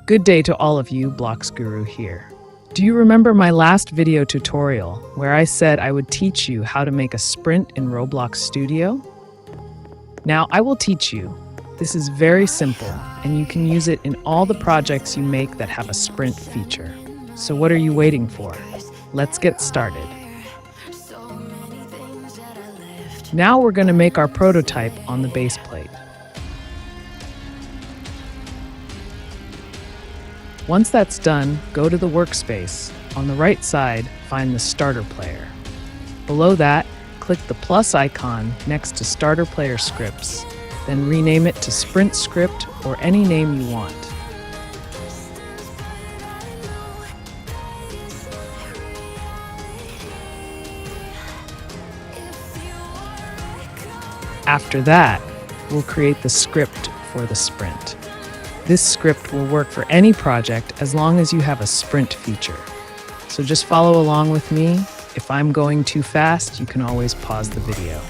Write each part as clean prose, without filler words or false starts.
Good day to all of you, Blocks Guru here. Do you remember my last video tutorial where I said I would teach you how to make a sprint in Roblox Studio? Now I will teach you. This is very simple and you can use it in all the projects you make that have a sprint feature. So what are you waiting for? Let's get started. Now we're going to make our prototype on the base plate. Once that's done, go to the workspace. On the right side, find the starter player. Below that, click the plus icon next to starter player scripts, then rename it to sprint script or any name you want. After that, we'll create the script for the sprint. This script will work for any project as long as you have a sprint feature. So just follow along with me. If I'm going too fast, you can always pause the video.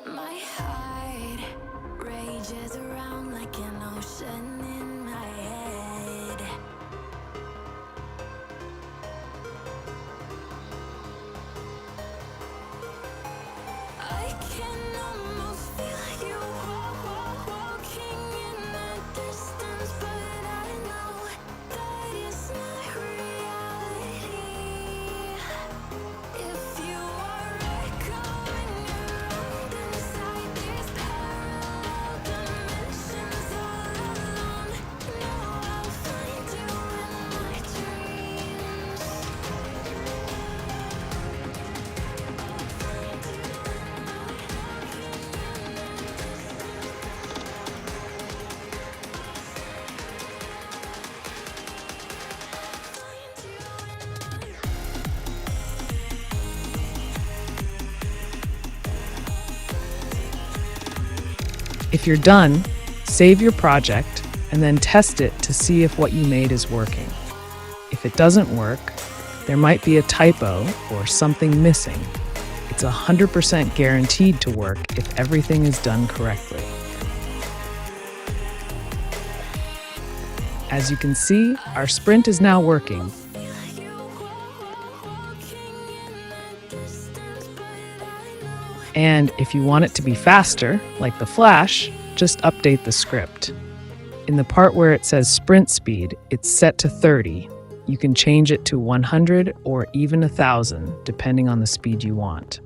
My heart rages around like an ocean in my head. I can almost feel you walking in the distance, but I know that it's not reality. If you are echoing around inside these parallel dimensions all alone, know I'll find you in my dreams. If you're done, save your project and then test it to see if what you made is working. If it doesn't work, there might be a typo or something missing. It's 100% guaranteed to work if everything is done correctly. As you can see, our sprint is now working. And if you want it to be faster, like the Flash, just update the script. In the part where it says sprint speed, it's set to 30. You can change it to 100 or even 1,000, depending on the speed you want.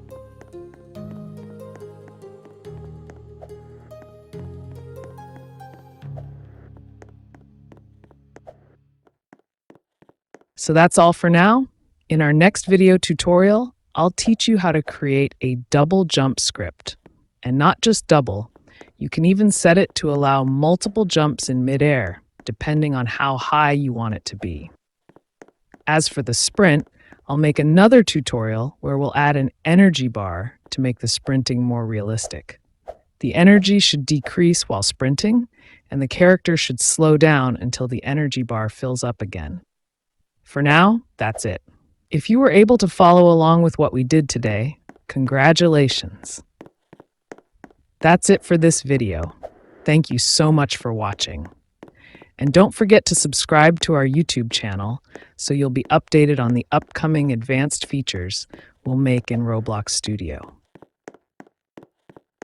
So that's all for now. In our next video tutorial, I'll teach you how to create a double jump script. And not just double, you can even set it to allow multiple jumps in midair, depending on how high you want it to be. As for the sprint, I'll make another tutorial where we'll add an energy bar to make the sprinting more realistic. The energy should decrease while sprinting, and the character should slow down until the energy bar fills up again. For now, that's it. If you were able to follow along with what we did today, congratulations. That's it for this video. Thank you so much for watching. And don't forget to subscribe to our YouTube channel so you'll be updated on the upcoming advanced features we'll make in Roblox Studio.